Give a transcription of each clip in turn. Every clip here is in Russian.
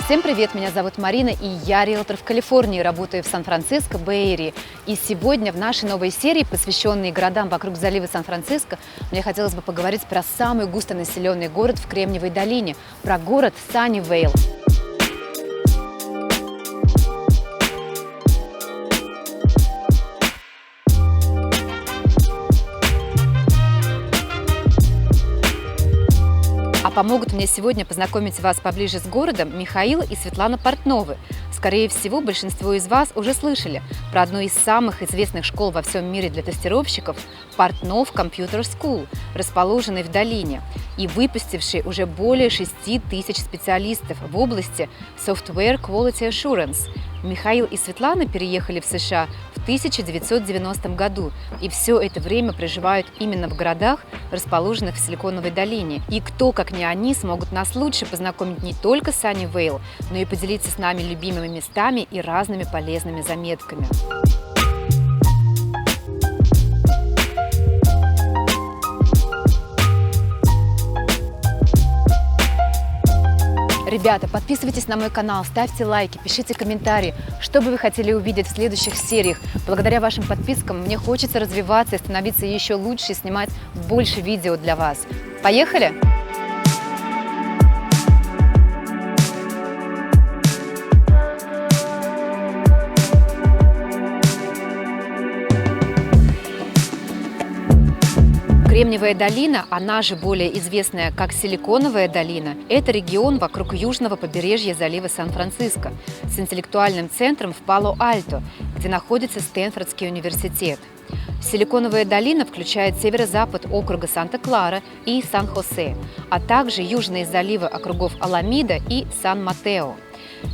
Всем привет, меня зовут Марина, и я риэлтор в Калифорнии, работаю в Сан-Франциско, Бэй-Эрии. И сегодня в нашей новой серии, посвященной городам вокруг залива Сан-Франциско, мне хотелось бы поговорить про самый густонаселенный город в Кремниевой долине, про город Саннивейл. Помогут мне сегодня познакомить вас поближе с городом Михаил и Светлана Портновы. Скорее всего, большинство из вас уже слышали про одну из самых известных школ во всем мире для тестировщиков – Портнов Computer School, расположенной в долине и выпустившей уже более 6000 специалистов в области Software Quality Assurance. Михаил и Светлана переехали в США в 1990 году и все это время проживают именно в городах, расположенных в Силиконовой долине. И кто, как не они, смогут нас лучше познакомить не только с Саннивейл, но и поделиться с нами любимыми местами и разными полезными заметками. Ребята, подписывайтесь на мой канал, ставьте лайки, пишите комментарии, что бы вы хотели увидеть в следующих сериях. Благодаря вашим подпискам мне хочется развиваться и становиться еще лучше, и снимать больше видео для вас. Поехали! Кремниевая долина, она же более известная как Силиконовая долина, это регион вокруг южного побережья залива Сан-Франциско с интеллектуальным центром в Пало-Альто, где находится Стэнфордский университет. Силиконовая долина включает северо-запад округа Санта-Клара и Сан-Хосе, а также южные заливы округов Аламида и Сан-Матео.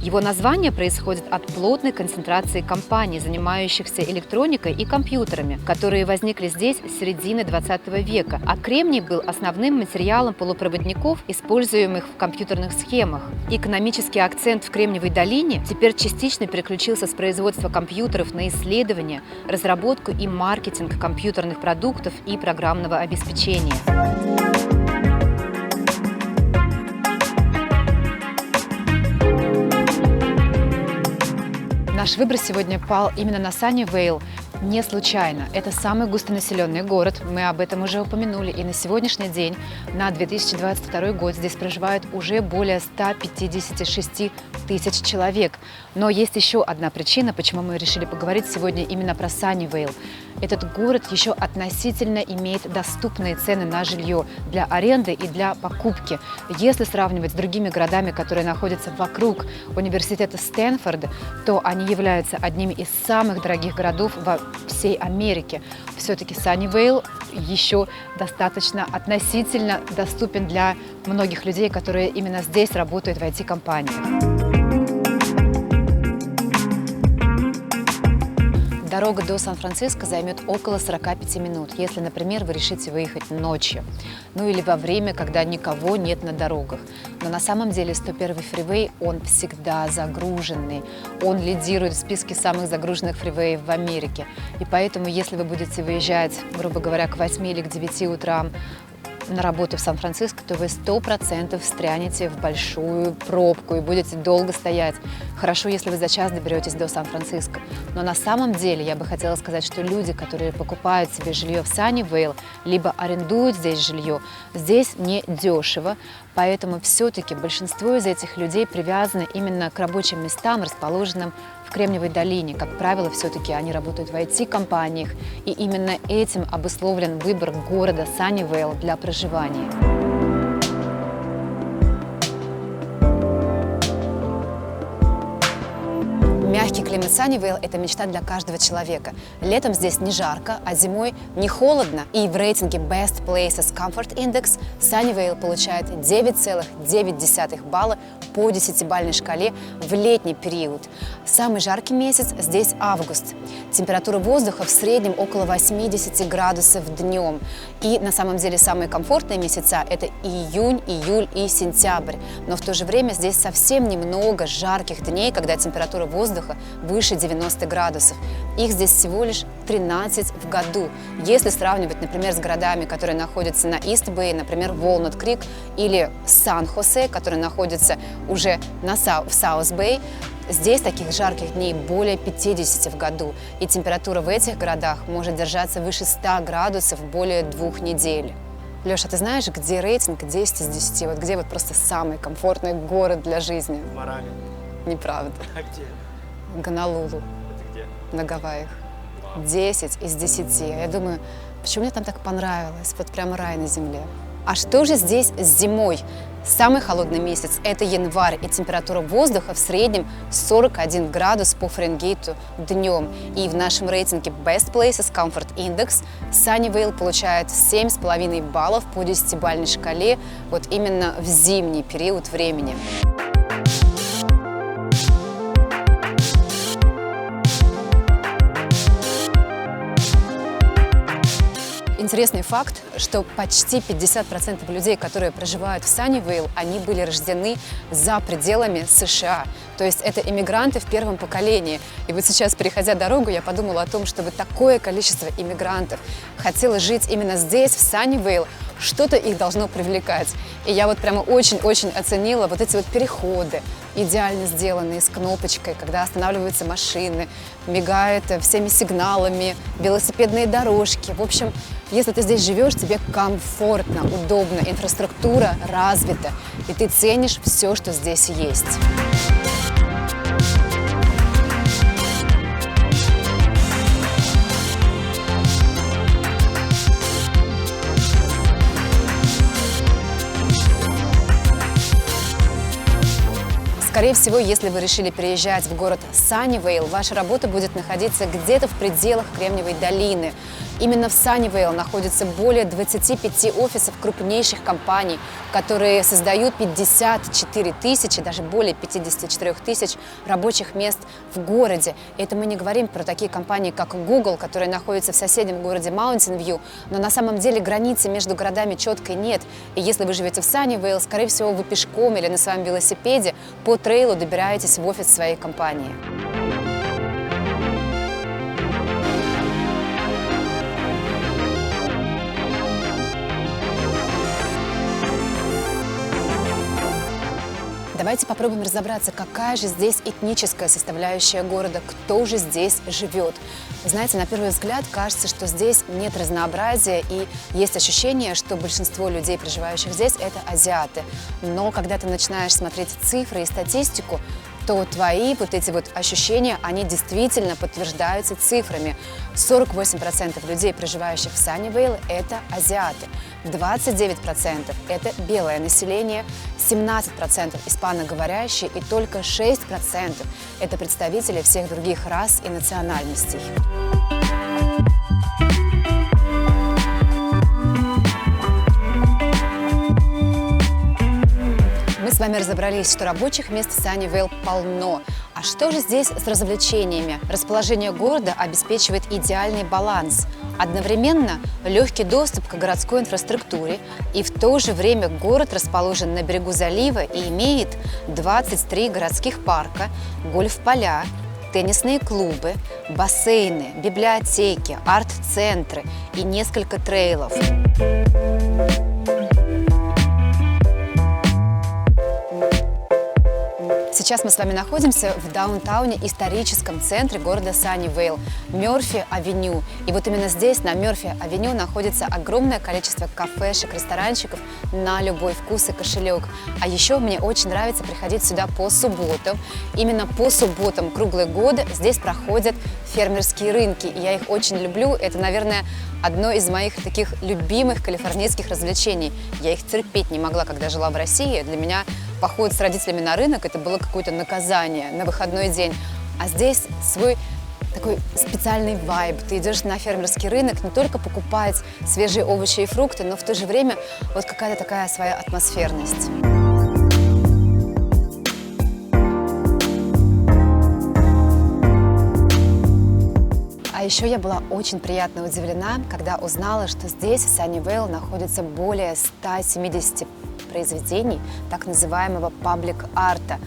Его название происходит от плотной концентрации компаний, занимающихся электроникой и компьютерами, которые возникли здесь с середины 20 века, а кремний был основным материалом полупроводников, используемых в компьютерных схемах. Экономический акцент в Кремниевой долине теперь частично переключился с производства компьютеров на исследования, разработку и маркетинг компьютерных продуктов и программного обеспечения. Наш выбор сегодня пал именно на Саннивейл. Не случайно. Это самый густонаселенный город, мы об этом уже упомянули, и на сегодняшний день, на 2022 год, здесь проживает уже более 156 тысяч человек. Но есть еще одна причина, почему мы решили поговорить сегодня именно про Саннивейл. Этот город еще относительно имеет доступные цены на жилье для аренды и для покупки. Если сравнивать с другими городами, которые находятся вокруг университета Стэнфорда, то они являются одними из самых дорогих городов во всей Америке. Все-таки Саннивейл еще достаточно относительно доступен для многих людей, которые именно здесь работают в IT-компаниях. Дорога до Сан-Франциско займет около 45 минут, если, например, вы решите выехать ночью, ну или во время, когда никого нет на дорогах. Но на самом деле 101-й фривей, он всегда загруженный, он лидирует в списке самых загруженных фривеев в Америке. И поэтому, если вы будете выезжать, грубо говоря, к 8 или к 9 утра на работу в Сан-Франциско, то вы 100% встрянете в большую пробку и будете долго стоять. Хорошо, если вы за час доберетесь до Сан-Франциско. Но на самом деле я бы хотела сказать, что люди, которые покупают себе жилье в Саннивейл, либо арендуют здесь жилье, здесь не дешево. Поэтому все-таки большинство из этих людей привязаны именно к рабочим местам, расположенным в Кремниевой долине. Как правило, все-таки они работают в IT-компаниях, и именно этим обусловлен выбор города Саннивейл для проживания. Мягкий климат Саннивейл – это мечта для каждого человека. Летом здесь не жарко, а зимой не холодно. И в рейтинге Best Places Comfort Index Саннивейл получает 9,9 балла по 10-бальной шкале в летний период. Самый жаркий месяц здесь август. Температура воздуха в среднем около 80 градусов днем. И на самом деле самые комфортные месяца – это июнь, июль и сентябрь. Но в то же время здесь совсем немного жарких дней, когда температура воздуха выше 90 градусов. Их здесь всего лишь 13 в году. Если сравнивать, например, с городами, которые находятся на Ист-Бэй, например, Волнут-Крик, или Сан-Хосе, который находится уже в Саус-Бэй, здесь таких жарких дней более 50 в году. И температура в этих городах может держаться выше 100 градусов более 2 недель. Леша, ты знаешь, где рейтинг 10 из 10? Вот где вот просто самый комфортный город для жизни? Марами. Неправда. А где? Гонолулу. Это где? На Гавайях. 10 из 10. Я думаю, почему мне там так понравилось? Вот прямо рай на земле. А что же здесь с зимой? Самый холодный месяц – это январь, и температура воздуха в среднем 41 градус по Фаренгейту днем. И в нашем рейтинге Best Places Comfort Index Саннивейл получает 7,5 баллов по 10-бальной шкале вот именно в зимний период времени. Интересный факт, что почти 50% людей, которые проживают в Саннивейл, они были рождены за пределами США. То есть это иммигранты в первом поколении. И вот сейчас, переходя дорогу, я подумала о том, чтобы такое количество иммигрантов хотело жить именно здесь, в Саннивейл, что-то их должно привлекать. И я вот прямо очень-очень оценила вот эти вот переходы, идеально сделанные, с кнопочкой, когда останавливаются машины, мигают всеми сигналами, велосипедные дорожки. В общем, если ты здесь живешь, тебе комфортно, удобно, инфраструктура развита, и ты ценишь все, что здесь есть. Скорее всего, если вы решили переезжать в город Саннивейл, ваша работа будет находиться где-то в пределах Кремниевой долины. Именно в Саннивейл находится более 25 офисов крупнейших компаний, которые создают 54 тысячи, даже более 54 тысяч рабочих мест в городе. И это мы не говорим про такие компании, как Google, которые находятся в соседнем городе Маунтин-Вью, но на самом деле границы между городами четкой нет. И если вы живете в Саннивейл, скорее всего, вы пешком или на своем велосипеде по трейлу добираетесь в офис своей компании. Давайте попробуем разобраться, какая же здесь этническая составляющая города, кто же здесь живет. Знаете, на первый взгляд кажется, что здесь нет разнообразия, и есть ощущение, что большинство людей, проживающих здесь, это азиаты. Но когда ты начинаешь смотреть цифры и статистику, то твои вот эти вот ощущения, они действительно подтверждаются цифрами. 48% людей, проживающих в Саннивейл, это азиаты. 29% это белое население, 17% испаноговорящие и только 6% это представители всех других рас и национальностей. Мы с вами разобрались, что рабочих мест в Саннивейл полно. А что же здесь с развлечениями? Расположение города обеспечивает идеальный баланс. Одновременно легкий доступ к городской инфраструктуре, и в то же время город расположен на берегу залива и имеет 23 городских парка, гольф-поля, теннисные клубы, бассейны, библиотеки, арт-центры и несколько трейлов. Сейчас мы с вами находимся в даунтауне, историческом центре города Саннивейл, Мёрфи-авеню. И вот именно здесь, на Мёрфи-авеню, находится огромное количество кафешек, ресторанчиков на любой вкус и кошелек. А еще мне очень нравится приходить сюда по субботам. Именно по субботам круглый год здесь проходят фермерские рынки. И я их очень люблю. Это, наверное, одно из моих таких любимых калифорнийских развлечений. Я их терпеть не могла, когда жила в России. Для меня поход с родителями на рынок – это было какое-то наказание на выходной день. А здесь свой такой специальный вайб. Ты идешь на фермерский рынок не только покупать свежие овощи и фрукты, но в то же время вот какая-то такая своя атмосферность. А еще я была очень приятно удивлена, когда узнала, что здесь, в Саннивейл, находится более 170 произведений так называемого паблик-арта.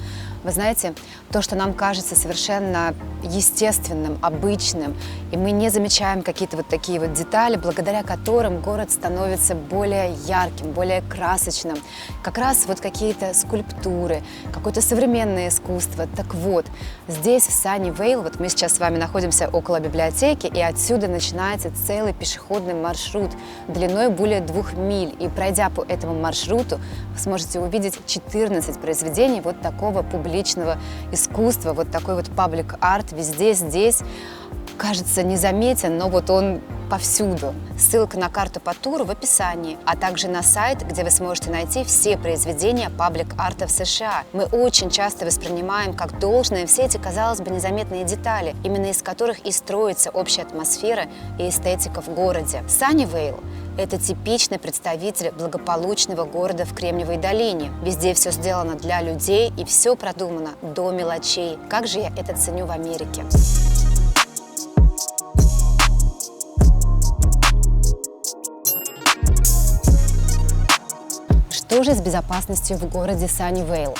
Вы знаете, то, что нам кажется совершенно естественным, обычным, и мы не замечаем какие-то вот такие вот детали, благодаря которым город становится более ярким, более красочным. Как раз вот какие-то скульптуры, какое-то современное искусство. Так вот, здесь, в Саннивейл, вот мы сейчас с вами находимся около библиотеки, и отсюда начинается целый пешеходный маршрут длиной более 2 миль. И пройдя по этому маршруту, вы сможете увидеть 14 произведений вот такого публичного искусства, вот такой вот паблик-арт везде здесь. Кажется, незаметен, но вот он повсюду. Ссылка на карту по туру в описании, а также на сайт, где вы сможете найти все произведения паблик-арта в США. Мы очень часто воспринимаем как должное все эти, казалось бы, незаметные детали, именно из которых и строится общая атмосфера и эстетика в городе. Саннивейл – это типичный представитель благополучного города в Кремниевой долине. Везде все сделано для людей и все продумано до мелочей. Как же я это ценю в Америке. Что же с безопасностью в городе Саннивейл?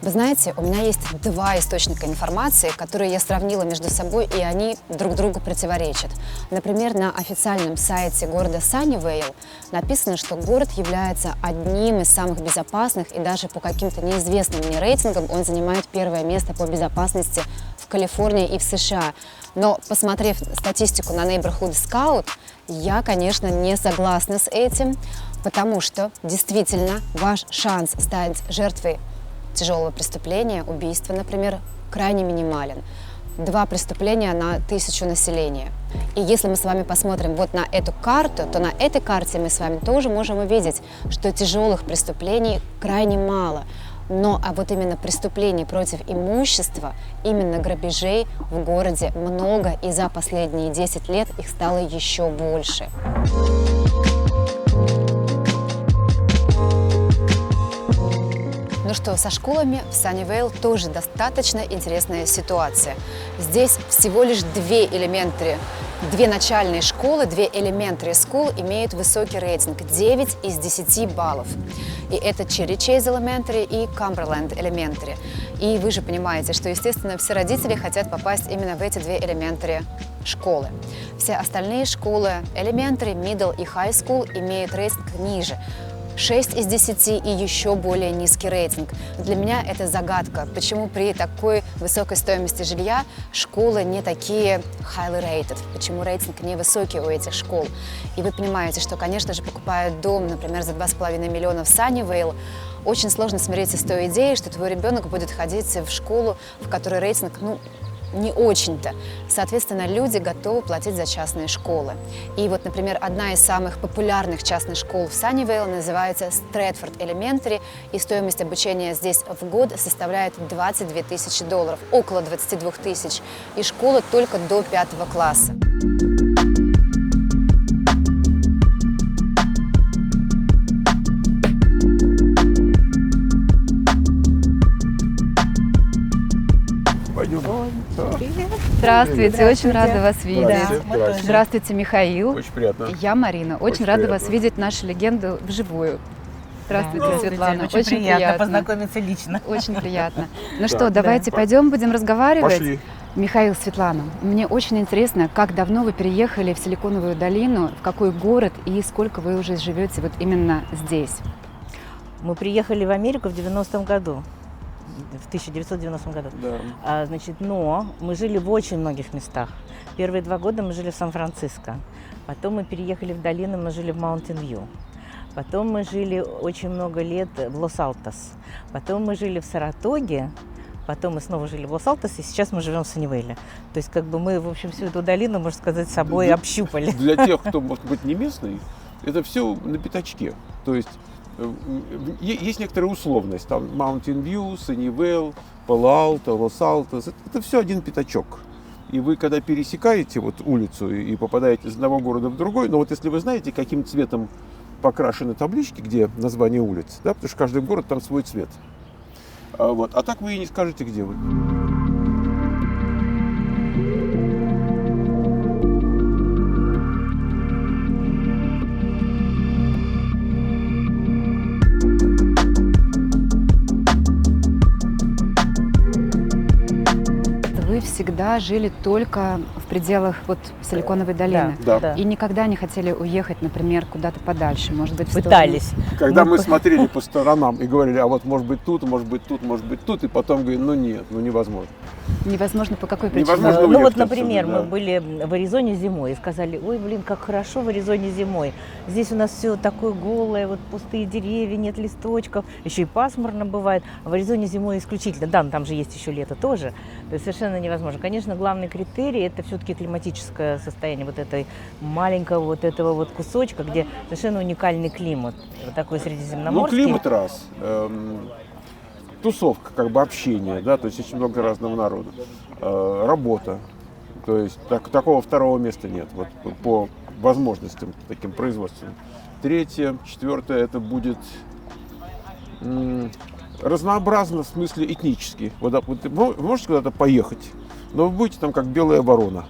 Вы знаете, у меня есть 2 источника информации, которые я сравнила между собой, и они друг другу противоречат. Например, на официальном сайте города Саннивейл написано, что город является одним из самых безопасных, и даже по каким-то неизвестным мне рейтингам он занимает 1-е место по безопасности в Калифорнии и в США. Но, посмотрев статистику на Neighborhood Scout, я, конечно, не согласна с этим, потому что, действительно, ваш шанс стать жертвой тяжелого преступления, убийства, например, крайне минимален. 2 преступления на 1000 населения. И если мы с вами посмотрим вот на эту карту, то на этой карте мы с вами тоже можем увидеть, что тяжелых преступлений крайне мало. Но а вот именно преступлений против имущества, именно грабежей в городе много, и за последние 10 лет их стало еще больше. Ну что, со школами в Саннивейл тоже достаточно интересная ситуация. Здесь всего лишь 2 начальные школы, 2 elementary school имеют высокий рейтинг – 9 из 10 баллов. И это Cherry Chase Elementary и Cumberland Elementary. И вы же понимаете, что, естественно, все родители хотят попасть именно в эти 2 elementary школы. Все остальные школы elementary, middle и high school имеют рейтинг ниже. 6 из 10 и еще более низкий рейтинг. Для меня это загадка, почему при такой высокой стоимости жилья школы не такие highly rated, почему рейтинг не высокий у этих школ. И вы понимаете, что, конечно же, покупая дом, например, за 2,5 миллиона в Саннивейл, очень сложно смириться с той идеей, что твой ребенок будет ходить в школу, в которой рейтинг, не очень-то. Соответственно, люди готовы платить за частные школы. И вот, например, одна из самых популярных частных школ в Саннивейл называется Stratford Elementary, и стоимость обучения здесь в год составляет $22 тысячи, около 22 тысяч, и школа только до 5 класса. Привет. Здравствуйте, очень рада вас видеть. Здравствуйте. Здравствуйте, Михаил. Очень приятно. Я Марина. Очень рада приятно. вас видеть, нашу легенду вживую. Здравствуйте, Да. Светлана. Очень приятно познакомиться лично. Очень приятно. Ну Да. что, давайте пойдем, будем разговаривать. Пошли. Михаил, Светлана, мне очень интересно, как давно вы переехали в Силиконовую долину, в какой город и сколько вы уже живете вот именно здесь? Мы приехали в Америку в 90-м году. В 1990 году. Да. Но мы жили в очень многих местах. Первые 2 года мы жили в Сан-Франциско. Потом мы переехали в долину, мы жили в Маунтин-Вью. Потом мы жили очень много лет в Лос-Алтос. Потом мы жили в Саратоге. Потом мы снова жили в Лос-Алтосе, и сейчас мы живем в Саннивейле. То есть как бы мы, в общем, всю эту долину, можно сказать, собой общупали. Для тех, кто, может быть, не местный, это все на пятачке. То есть есть некоторая условность. Там Mountain View, Саннивейл, Пало-Алто, Лос-Алтос. Это все один пятачок. И вы, когда пересекаете вот улицу и попадаете из одного города в другой, но вот если вы знаете, каким цветом покрашены таблички, где название улиц, да, потому что каждый город там свой цвет. А так вы и не скажете, где вы. всегда жили только в пределах вот Силиконовой долины. Да. И никогда не хотели уехать, например, куда-то подальше, может быть, в сторону- Пытались. Когда мы смотрели по сторонам и говорили, а вот может быть тут, может быть тут, может быть тут, и потом говорим, ну нет, ну невозможно. Невозможно по какой причине? Невозможно Ну уехать вот, например, отсюда, да. мы были в Аризоне зимой и сказали, ой, блин, как хорошо в Аризоне зимой. Здесь у нас все такое голое, вот пустые деревья, нет листочков, еще и пасмурно бывает. А в Аризоне зимой исключительно, да, но там же есть еще лето тоже. То есть совершенно невозможно. Конечно, главный критерий – это все-таки климатическое состояние вот этой маленького вот этого вот кусочка, где совершенно уникальный климат, вот такой Ну, средиземноморский. климат раз, тусовка, как бы общение, да, то есть очень много разного народа, работа, то есть такого второго места нет, вот по возможностям таким производственным. Третье, четвертое, это будет разнообразно в смысле этнически. Вот вы можете куда-то поехать, но вы будете там как белая ворона.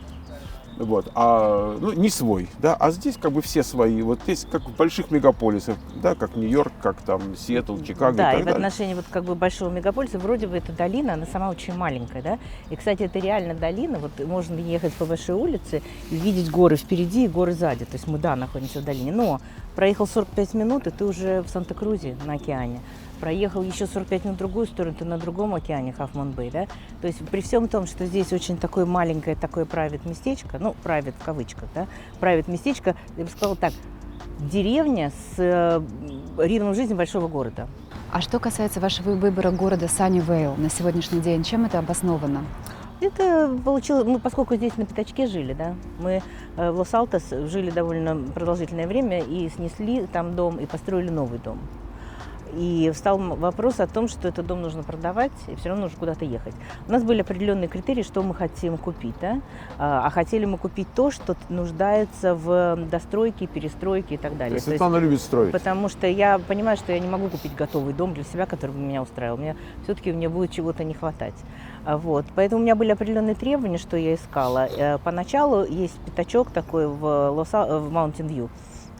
Вот, ну, не свой, да, а здесь как бы все свои, вот здесь как в больших мегаполисах, да, как Нью-Йорк, как там Сиэтл, Чикаго Да, и и так в далее. отношении вот как бы большого мегаполиса, вроде бы эта долина, она сама очень маленькая, да, и, кстати, это реально долина, вот можно ехать по большой улице и видеть горы впереди и горы сзади, то есть мы, да, находимся в долине, но проехал 45 минут, и ты уже в Санта-Крузе на океане. Проехал еще 45 минут в другую сторону, ты на другом океане, Half-Moon Bay, да? То есть при всем том, что здесь очень такое маленькое такое private местечко, ну, private в кавычках, да, private местечко, я бы сказала так, деревня с ритмом жизни большого города. А что касается вашего выбора города Саннивейл на сегодняшний день, чем это обосновано? Это получилось, мы поскольку здесь на пятачке жили, да, мы в Лос-Алтос жили довольно продолжительное время и снесли там дом и построили новый дом. И встал вопрос о том, что этот дом нужно продавать, и все равно нужно куда-то ехать. У нас были определенные критерии, что мы хотим купить, да? А хотели мы купить то, что нуждается в достройке, перестройке и так далее. То есть Светлана любит строить. Потому что я понимаю, что я не могу купить готовый дом для себя, который бы меня устраивал. Все-таки мне будет чего-то не хватать. Вот. Поэтому у меня были определенные требования, что я искала. Поначалу есть пятачок такой в Mountain View,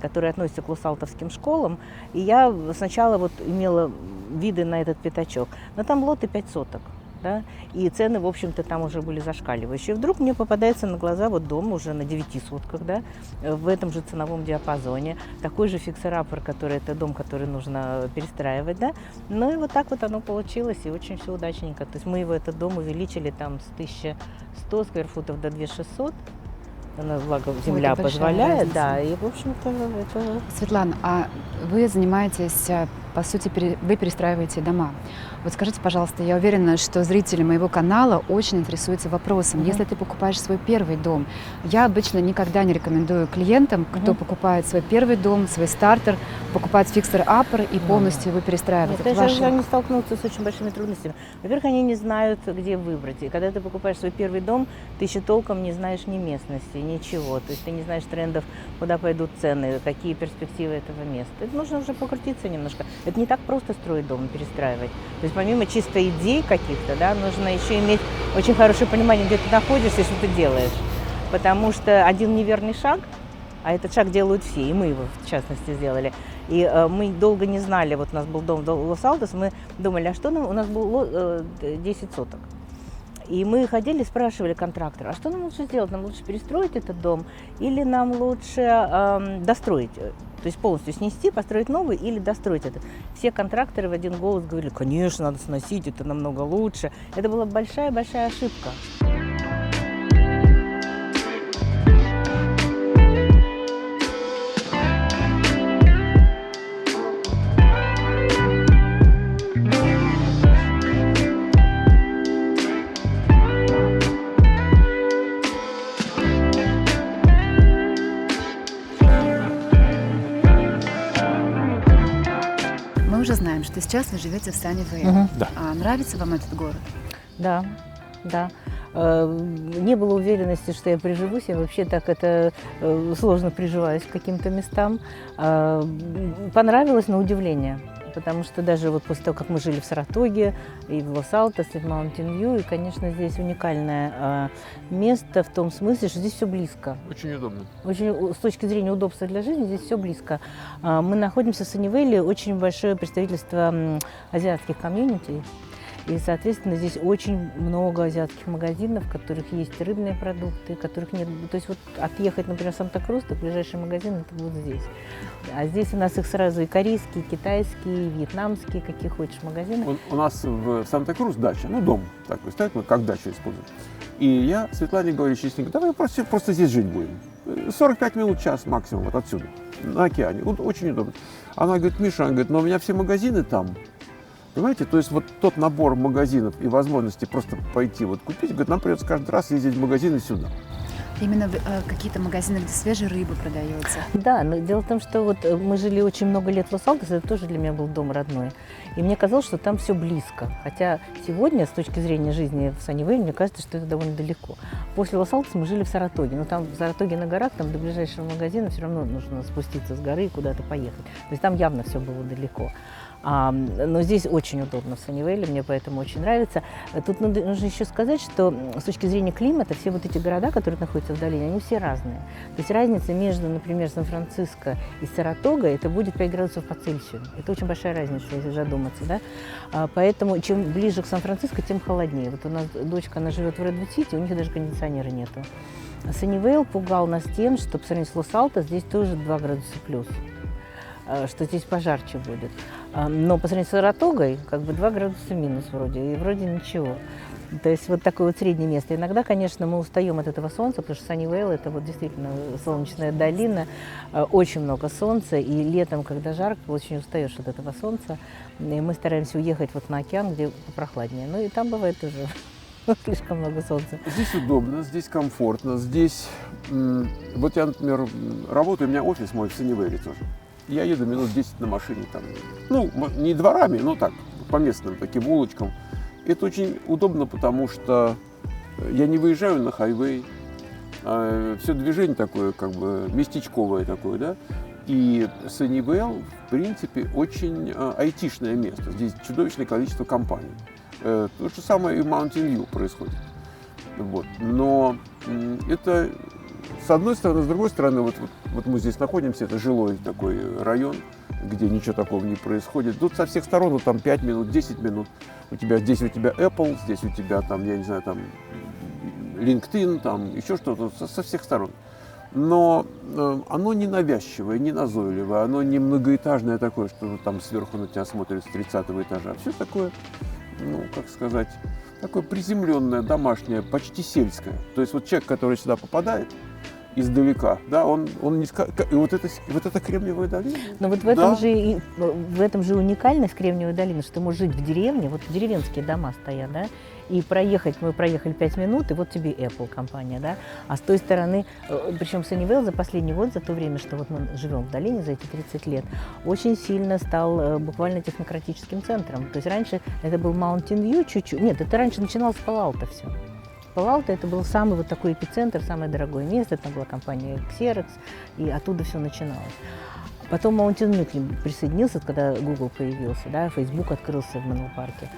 который относится к лос-алтовским школам. И я сначала вот имела виды на этот пятачок. Но там лоты 5 соток. Да? И цены, в общем-то, там уже были зашкаливающие. Вдруг мне попадается на глаза вот дом уже на 9 сотках, да? В этом же ценовом диапазоне. Такой же фиксер-аппер, который это дом, который нужно перестраивать. Да? Ну и вот так вот оно получилось, и очень все удачненько. То есть мы его, этот дом, увеличили там с 1100 скверфутов до 2600. Она, благо, земля это большая позволяет, разница. да, и, в общем-то, это... Светлана, а вы занимаетесь, по сути, вы перестраиваете дома. Вот скажите, пожалуйста, я уверена, что зрители моего канала очень интересуются вопросом. Если ты покупаешь свой первый дом, я обычно никогда не рекомендую клиентам, кто покупает свой первый дом, свой стартер, покупать фиксер-аппер и полностью его перестраивать. Нет, Это даже ваше- они столкнутся с очень большими трудностями. Во-первых, они не знают, где выбрать. И когда ты покупаешь свой первый дом, ты еще толком не знаешь ни местности, ничего. То есть ты не знаешь трендов, куда пойдут цены, какие перспективы этого места. Это нужно уже покрутиться немножко. Это не так просто строить дом, перестраивать. То есть помимо чисто идей каких-то, да, нужно еще иметь очень хорошее понимание, где ты находишься и что ты делаешь. Потому что один неверный шаг, а этот шаг делают все, и мы его, в частности, сделали. И мы долго не знали, вот у нас был дом в Лос-Алтос, мы думали, а что нам, у нас было 10 соток. И мы ходили, спрашивали контрактора, а что нам лучше сделать? Нам лучше перестроить этот дом или нам лучше достроить? То есть полностью снести, построить новый или достроить это? Все контракторы в один голос говорили, конечно, надо сносить, это намного лучше. Это была большая-большая ошибка. Мы уже знаем, что сейчас вы живете в Саннивейл. Мгм. Да. А нравится вам этот город? Да, да. Не было уверенности, что я приживусь. Я вообще так это сложно приживаюсь к каким-то местам. Понравилось на удивление. Потому что даже вот после того, как мы жили в Саратоге, и в Лос-Алтос, и в Mountain View, и, конечно, здесь уникальное место в том смысле, что здесь все близко. Очень удобно. Очень, с точки зрения удобства для жизни, здесь все близко. Мы находимся в Саннивейле, очень большое представительство азиатских комьюнити. И, соответственно, здесь очень много азиатских магазинов, в которых есть рыбные продукты, которых нет. То есть вот отъехать, например, в Санта-Крус, то ближайший магазин это будет здесь. А здесь у нас их сразу и корейские, и китайские, и вьетнамские, какие хочешь магазины. У нас в Санта-Крус дача, ну дом такой стоит, мы как дачу используем. И я Светлане говорю честненько, давай просто здесь жить будем. 45 минут, час максимум вот отсюда, на океане. Вот очень удобно. Она говорит, Миша, она говорит, но у меня все магазины там. Понимаете, то есть вот тот набор магазинов и возможности просто пойти вот купить, говорит, нам придется каждый раз ездить в магазины сюда. Именно какие-то магазины, где свежая рыба продается. Да, но дело в том, что вот мы жили очень много лет в Лос-Алтосе, это тоже для меня был дом родной. И мне казалось, что там все близко. Хотя сегодня, с точки зрения жизни в Саннивейле, мне кажется, что это довольно далеко. После Лос-Алтоса мы жили в Саратоге. Но там в Саратоге на горах, там до ближайшего магазина все равно нужно спуститься с горы и куда-то поехать. То есть там явно все было далеко. Но здесь очень удобно в Саннивейле, мне поэтому очень нравится. Тут нужно еще сказать, что с точки зрения климата все вот эти города, которые находятся в долине, они все разные. То есть разница между, например, Сан-Франциско и Саратого, это будет 5 градусов по Цельсию. Это очень большая разница, если задуматься. Да? Поэтому чем ближе к Сан-Франциско, тем холоднее. Вот у нас дочка, она живет в Редвуд-Сити, у них даже кондиционера нету. Саннивейл пугал нас тем, что по сравнению с Лос-Алтос здесь тоже 2 градуса плюс, что здесь пожарче будет. Но по сравнению с Саратогой, как бы 2 градуса минус вроде, и вроде ничего. То есть вот такое вот среднее место. Иногда, конечно, мы устаем от этого солнца, потому что Саннивейл – это вот действительно солнечная долина, очень много солнца, и летом, когда жарко, очень устаешь от этого солнца. И мы стараемся уехать вот на океан, где попрохладнее. Ну и там бывает тоже слишком много солнца. Здесь удобно, здесь комфортно, здесь… Вот я, например, работаю, у меня офис мой в Саннивейле тоже. Я еду минут 10 на машине, там, ну, не дворами, но так, по местным таким улочкам. Это очень удобно, потому что я не выезжаю на хайвей, все движение такое, как бы, местечковое такое, да. И Саннивейл, в принципе, очень айтишное место. Здесь чудовищное количество компаний. То же самое и в Mountain View происходит. Вот. Но это… С одной стороны, с другой стороны, вот мы здесь находимся, это жилой такой район, где ничего такого не происходит. Тут со всех сторон, там 5 минут, 10 минут. Здесь у тебя Apple, здесь у тебя там, я не знаю, там LinkedIn, там еще что-то, со всех сторон. Но оно не навязчивое, не назойливое, оно не многоэтажное такое, что там сверху на тебя смотрят с 30-го этажа. Все такое, ну, как сказать, такое приземленное, домашнее, почти сельское. То есть вот человек, который сюда попадает издалека, да, он не и вот это Кремниевая долина. Но вот в этом же уникальность Кремниевой долины, что ты можешь жить в деревне, вот деревенские дома стоят, да, и мы проехали 5 минут, и вот тебе Apple компания, да, а с той стороны, причем Саннивейл за последний год, за то время, что вот мы живем в долине, за эти 30 лет, очень сильно стал буквально технократическим центром. То есть раньше это был Mountain View чуть-чуть, нет, это раньше начиналось с Пало-Альто все. Пало-Альто это был самый вот такой эпицентр, самое дорогое место, там была компания Xerox, и оттуда все начиналось. Потом Mountain View к ним присоединился, когда Google появился, да, Facebook открылся в Менло-парке.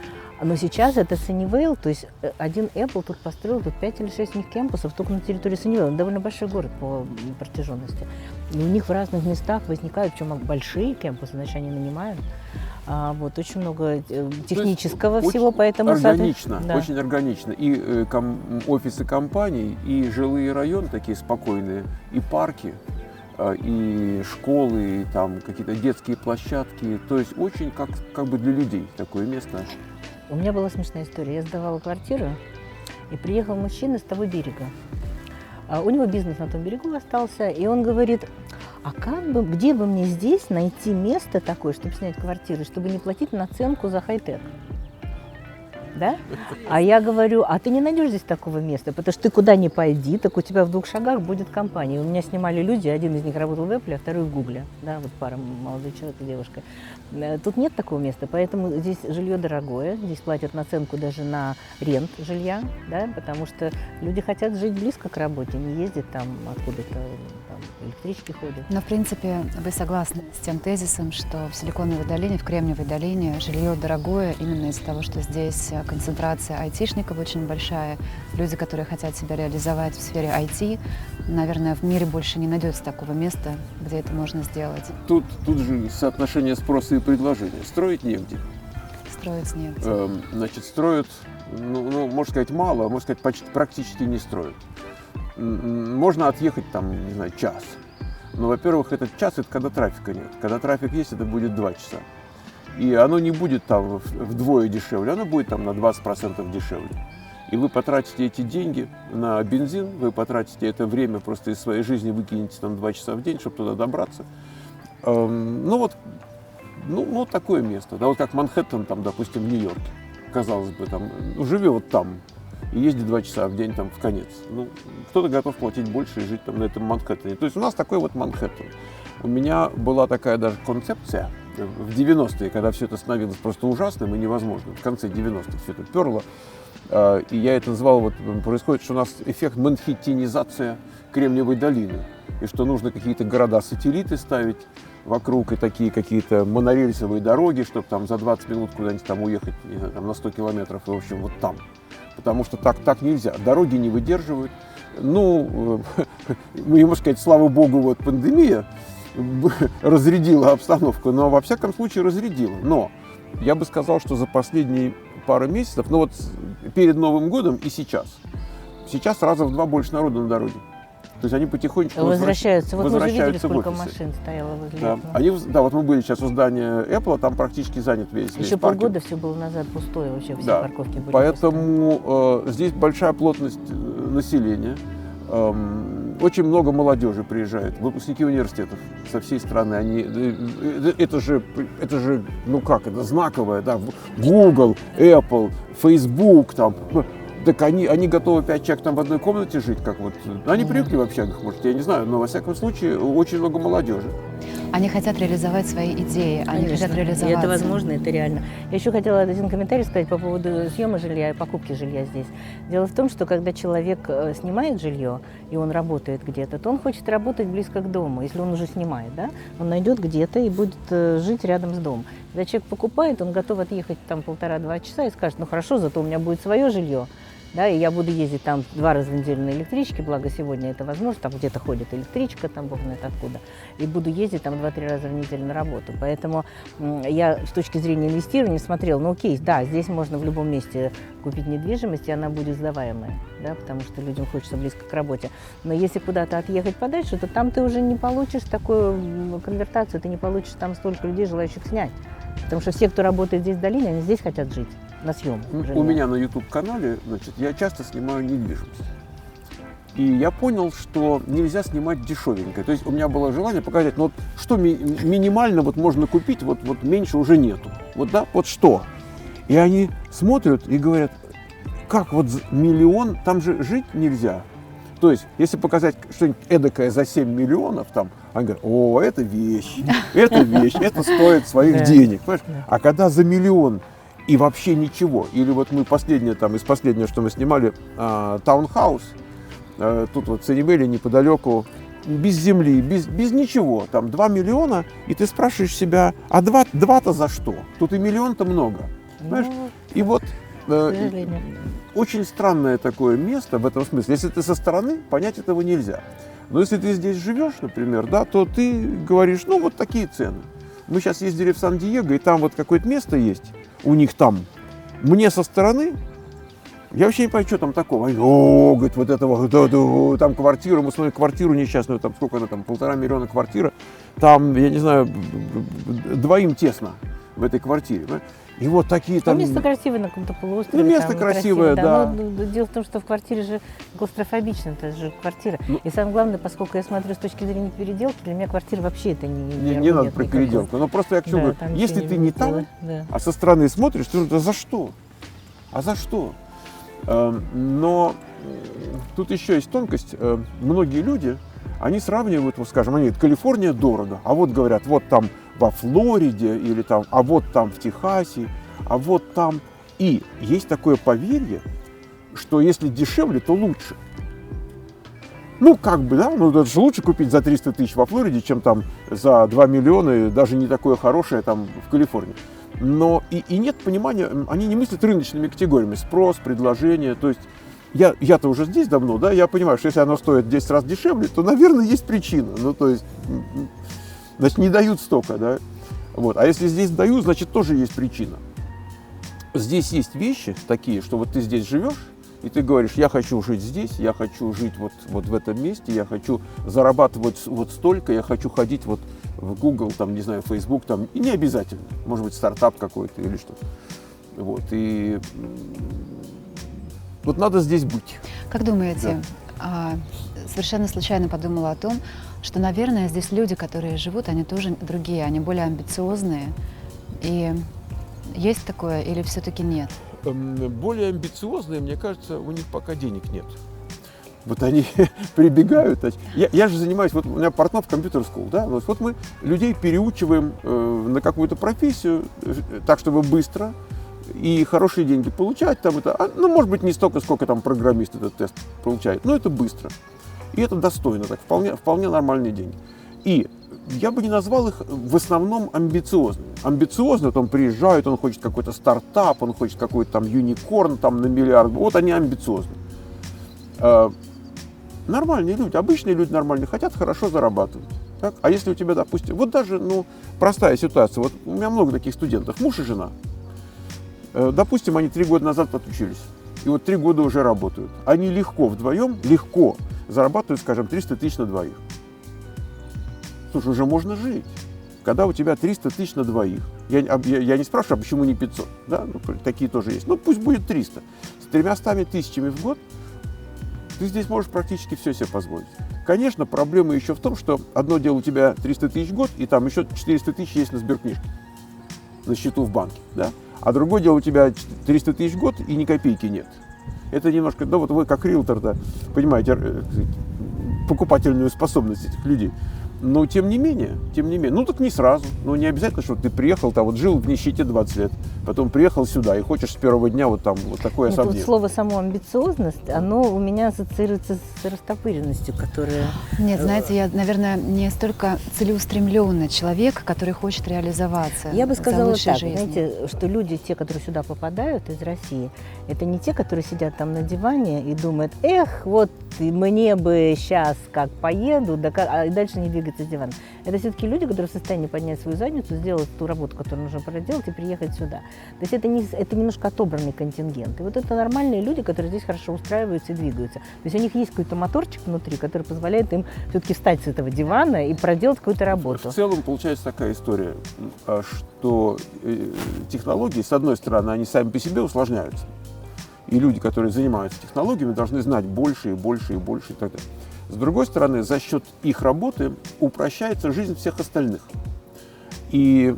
Но сейчас это Саннивейл, то есть один Apple тут построил, тут 5 или 6 у них кампусов только на территории Саннивейла. Он довольно большой город по протяженности. И у них в разных местах возникают, причем большие кампусы, значит, они нанимают. Вот, очень много технического всего, поэтому… Органично, да. очень органично. И офисы компаний, и жилые районы такие спокойные, и парки, и школы, и там какие-то детские площадки. То есть очень как бы для людей такое место. У меня была смешная история. Я сдавала квартиру, и приехал мужчина с того берега. У него бизнес на том берегу остался, и он говорит: а где бы мне здесь найти место такое, чтобы снять квартиру, чтобы не платить наценку за хай-тек? Да? А я говорю: а ты не найдешь здесь такого места, потому что ты куда ни пойди, так у тебя в 2 шагах будет компания. У меня снимали люди, один из них работал в Apple, а второй в Гугле. Да, вот пара, молодой человек и девушка. Тут нет такого места, поэтому здесь жилье дорогое, здесь платят наценку даже на рент жилья, да, потому что люди хотят жить близко к работе, не ездить там откуда-то, там, электрички ходят. Но, в принципе, вы согласны с тем тезисом, что в Силиконовой долине, в Кремниевой долине жилье дорогое именно из-за того, что здесь концентрация айтишников очень большая. Люди, которые хотят себя реализовать в сфере IT, наверное, в мире больше не найдется такого места, где это можно сделать. Тут же соотношение спроса и предложения. Строить негде. строят с нефти? Значит, строят, можно сказать, мало, можно сказать, почти, практически не строят. Можно отъехать там, не знаю, час. Но, во-первых, этот час – это когда трафика нет. Когда трафик есть, это будет 2 часа. И оно не будет там вдвое дешевле, оно будет там на 20% дешевле. И вы потратите эти деньги на бензин, вы потратите это время, просто из своей жизни выкинете там 2 часа в день, чтобы туда добраться. Вот такое место. Да, вот как Манхэттен, там, допустим, в Нью-Йорке. Казалось бы, там, живи вот там и езди 2 часа в день там в конец. Кто-то готов платить больше и жить там на этом Манхэттене. То есть у нас такой вот Манхэттен. У меня была такая даже концепция в 90-е, когда все это становилось просто ужасным и невозможным. В конце 90-х все это перло. И я это назвал, происходит, что у нас эффект манхэттенизация Кремниевой долины. И что нужно какие-то города-сателлиты ставить вокруг, и такие какие-то монорельсовые дороги, чтобы там за 20 минут куда-нибудь там уехать, не знаю, там, на 100 километров, и, в общем, вот там. Потому что так нельзя. Дороги не выдерживают. Можно сказать, слава богу, вот пандемия разрядила обстановку, но во всяком случае разрядила. Но я бы сказал, что за последние пару месяцев, перед Новым годом и сейчас раза в 2 больше народу на дороге. То есть они потихонечку возвращаются. Вот мы же видели, в сколько офисы. машин стояло возле Да. окна. Вот мы были сейчас у здания Apple, там практически занят весь Еще паркинг. полгода все было назад пустое, вообще все Да. парковки были Поэтому здесь большая плотность населения. Очень много молодежи приезжает, выпускники университетов со всей страны. Это же это знаковое, да, Google, Apple, Facebook, там. Так они готовы 5 человек там в одной комнате жить, как вот. Они привыкли в общагах, может, я не знаю, но во всяком случае очень много молодежи. Они хотят реализовать свои идеи, они Конечно. хотят И реализоваться. это возможно, это реально. Я еще хотела один комментарий сказать по поводу съема жилья и покупки жилья здесь. Дело в том, что когда человек снимает жилье, и он работает где-то, то он хочет работать близко к дому, если он уже снимает, да? Он найдет где-то и будет жить рядом с домом. Когда человек покупает, он готов отъехать там 1,5-2 часа и скажет, хорошо, зато у меня будет свое жилье. Да, и я буду ездить там 2 раза в неделю на электричке, благо сегодня это возможно, там где-то ходит электричка, там бог знает откуда, и буду ездить там 2-3 раза в неделю на работу. Поэтому я с точки зрения инвестирования смотрела, окей, да, здесь можно в любом месте купить недвижимость, и она будет сдаваемая, да, потому что людям хочется близко к работе. Но если куда-то отъехать подальше, то там ты уже не получишь такую конвертацию, ты не получишь там столько людей, желающих снять. Потому что все, кто работает здесь в долине, они здесь хотят жить. На съем. У меня на YouTube-канале, я часто снимаю недвижимость. И я понял, что нельзя снимать дешевенько. То есть у меня было желание показать, что минимально можно купить, меньше уже нету. Вот что. И они смотрят и говорят, как миллион, там же жить нельзя. То есть, если показать что-нибудь эдакое за 7 миллионов, они говорят, это вещь, это стоит своих денег. Понимаешь? А когда за миллион и вообще ничего. Или мы из последнего, что мы снимали, таунхаус, тут в Саннивейле неподалеку, без земли, без ничего, там 2 миллиона, и ты спрашиваешь себя, а 2-то за что? Тут и миллион-то много. Понимаешь? И очень странное такое место в этом смысле. Если ты со стороны, понять этого нельзя. Но если ты здесь живешь, например, да, то ты говоришь, такие цены. Мы сейчас ездили в Сан-Диего, и там какое-то место есть, у них там. Мне со стороны, я вообще не понимаю, что там такого. Они, говорит, там квартира, мы смотрим квартиру несчастную, там сколько она там, 1,5 миллиона квартира, там, я не знаю, 2 тесно в этой квартире. И такие там... место красивое на каком-то полуострове. Место красивое, да. Но дело в том, что в квартире же клаустрофобично, это же квартира. И самое главное, поскольку я смотрю с точки зрения переделки, для меня квартира вообще это не надо про переделку. Но просто я к чему говорю, если ты не там, а со стороны смотришь, ты думаешь, за что? А за что? Но тут еще есть тонкость. Многие люди, они сравнивают, скажем, они говорят, Калифорния дорого, а говорят, там во Флориде, или там, а там в Техасе, а там. И есть такое поверье, что если дешевле, то лучше. Это же лучше купить за 300 тысяч во Флориде, чем там за 2 миллиона, и даже не такое хорошее там в Калифорнии. Но и нет понимания, они не мыслят рыночными категориями, спрос, предложение, то есть я-то уже здесь давно, да, я понимаю, что если оно стоит в 10 раз дешевле, то, наверное, есть причина, значит, не дают столько, да, а если здесь дают, значит, тоже есть причина. здесь есть вещи такие, что вот ты здесь живешь, и ты говоришь, я хочу жить здесь, я хочу жить вот в этом месте, я хочу зарабатывать вот столько, я хочу ходить вот в Google, там, не знаю, Facebook, там, и не обязательно, может быть, стартап какой-то или что-то. Вот, и вот надо здесь быть. Как думаете, совершенно случайно подумала о том, что, наверное, здесь люди, которые живут, они тоже другие, они более амбициозные. И есть такое или все-таки нет? Более амбициозные, мне кажется, у них пока денег нет. Вот они прибегают. Я же занимаюсь, вот у меня партнер в компьютер-скул, да, вот мы людей переучиваем на какую-то профессию так, чтобы быстро и хорошие деньги получать. Там это, ну, может быть, не столько, сколько там программист этот тест получает, но это быстро. И это достойно, так, вполне нормальные деньги. И я бы не назвал их в основном амбициозными. Амбициозно, вот он приезжает, он хочет какой-то стартап, он хочет какой-то там юникорн там, на миллиард. Вот они амбициозны. Нормальные люди, обычные люди нормальные, хотят хорошо зарабатывать. Так? А если у тебя, допустим, вот даже простая ситуация, вот у меня много таких студентов, муж и жена. Допустим, они 3 года назад отучились, и вот 3 года уже работают. Они вдвоем легко зарабатывают, скажем, 300 тысяч на двоих. Слушай, уже можно жить. Когда у тебя 300 тысяч на двоих, я не спрашиваю, а почему не 500, да? Такие тоже есть, пусть будет 300. С 300 тысячами в год ты здесь можешь практически все себе позволить. Конечно, проблема еще в том, что одно дело у тебя 300 тысяч в год, и там еще 400 тысяч есть на сберкнижке, на счету в банке, да? А другое дело у тебя 300 тысяч в год, и ни копейки нет. Это немножко, вот вы как риэлтор, да, понимаете, покупательную способность этих людей. Но тем не менее, так не сразу. Не обязательно, что ты приехал, там вот жил в нищете 20 лет, потом приехал сюда и хочешь с первого дня вот там вот такой особняк. Вот слово само амбициозность, оно у меня ассоциируется с растопыренностью, которая... Нет, знаете, я, наверное, не столько целеустремленный человек, который хочет реализоваться. Я бы сказала лучшей так, жизни. знаете, что люди, те, которые сюда попадают из России, это не те, которые сидят там на диване и думают, эх, вот мне бы сейчас как поеду, и дальше не двигаться с дивана. Это все-таки люди, которые в состоянии поднять свою задницу, сделать ту работу, которую нужно проделать, и приехать сюда. То есть это немножко отобранный контингент. И вот это нормальные люди, которые здесь хорошо устраиваются и двигаются. То есть у них есть какой-то моторчик внутри, который позволяет им все-таки встать с этого дивана и проделать какую-то работу. В целом получается такая история, что технологии, с одной стороны, они сами по себе усложняются. И люди, которые занимаются технологиями, должны знать больше и больше и больше и так далее. С другой стороны, за счет их работы упрощается жизнь всех остальных. И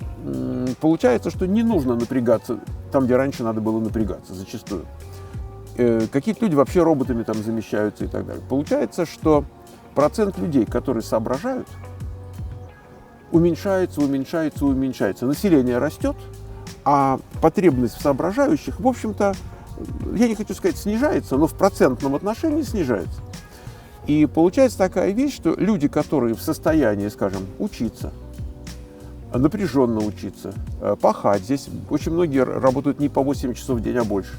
получается, что не нужно напрягаться там, где раньше надо было напрягаться, зачастую. Какие-то люди вообще роботами там замещаются и так далее. Получается, что процент людей, которые соображают, уменьшается. Население растет, а потребность в соображающих, в общем-то, я не хочу сказать снижается, но в процентном отношении снижается. И получается такая вещь, что люди, которые в состоянии, скажем, учиться, напряженно учиться, пахать, здесь очень многие работают не по 8 часов в день, а больше.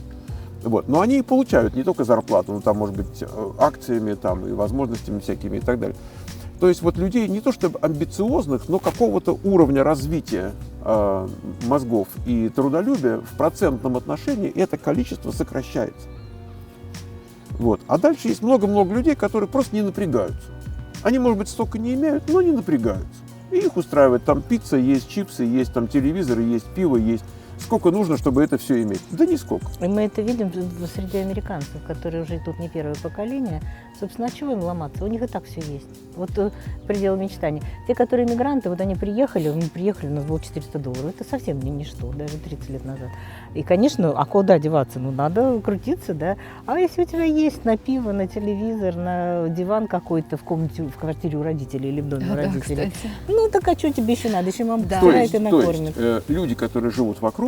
Вот. Но они получают не только зарплату, там, может быть, акциями там, и возможностями всякими и так далее. То есть вот людей не то чтобы амбициозных, но какого-то уровня развития мозгов и трудолюбия в процентном отношении это количество сокращается. Вот. А дальше есть много-много людей, которые просто не напрягаются. Они, может быть, столько не имеют, но не напрягаются. И их устраивает. Там пицца есть, чипсы есть, там телевизоры есть, пиво есть. Сколько нужно, чтобы это все иметь? Да нисколько. И мы это видим среди американцев, которые уже тут не первое поколение. Собственно, а чего им ломаться? У них и так все есть. Вот предел мечтаний. Те, которые мигранты, вот они приехали, у нас было $400. Это совсем не ничто, даже 30 лет назад. И, конечно, а куда деваться? Надо крутиться, да. А если у тебя есть на пиво, на телевизор, на диван какой-то в комнате, в квартире у родителей или в доме у родителей. Да, так а что тебе еще надо? Еще мама Да. постирает и накормит. То есть люди, которые живут вокруг,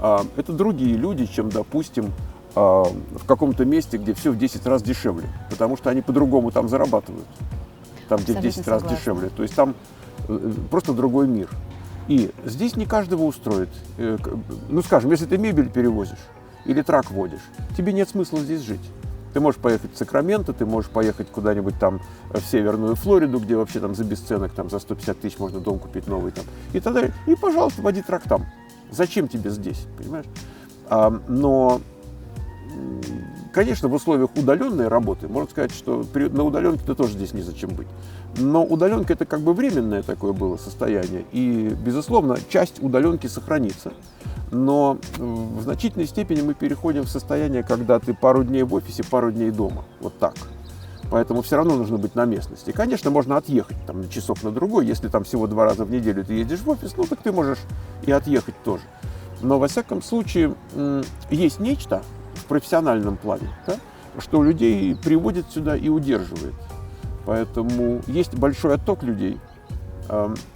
это другие люди, чем, допустим, в каком-то месте, где все в 10 раз дешевле, потому что они по-другому там зарабатывают, там, где в 10 раз дешевле. То есть там просто другой мир. И здесь не каждого устроит. Скажем, если ты мебель перевозишь или трак водишь, тебе нет смысла здесь жить. Ты можешь поехать в Сакраменто, ты можешь поехать куда-нибудь там в Северную Флориду, где вообще там за бесценок, там за 150 тысяч можно дом купить новый там, и так далее. И, пожалуйста, води трак там. Зачем тебе здесь, понимаешь? Но, конечно, в условиях удаленной работы, можно сказать, что на удаленке-то тоже здесь незачем быть. Но удаленка — это как бы временное такое было состояние. И, безусловно, часть удаленки сохранится. Но в значительной степени мы переходим в состояние, когда ты пару дней в офисе, пару дней дома. Вот так. Поэтому все равно нужно быть на местности. И, конечно, можно отъехать там, на часок на другой. Если там всего 2 раза в неделю ты едешь в офис, ну так ты можешь и отъехать тоже. Но, во всяком случае, есть нечто в профессиональном плане, да, что людей приводит сюда и удерживает. Поэтому есть большой отток людей,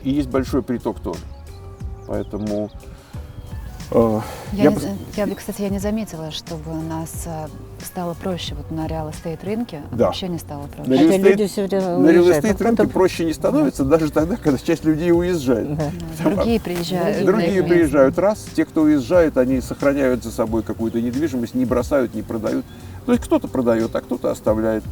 и есть большой приток тоже. Поэтому кстати, я не заметила, чтобы у нас стало проще вот на реал эстейт рынке. Да. Вообще не стало проще. На real люди все время на real уезжают. estate рынке проще не становится, даже тогда, когда часть людей уезжает. Да. Другие приезжают. Другие приезжают раз, те, кто уезжает, они сохраняют за собой какую-то недвижимость, не бросают, не продают. То есть кто-то продает, а кто-то оставляет.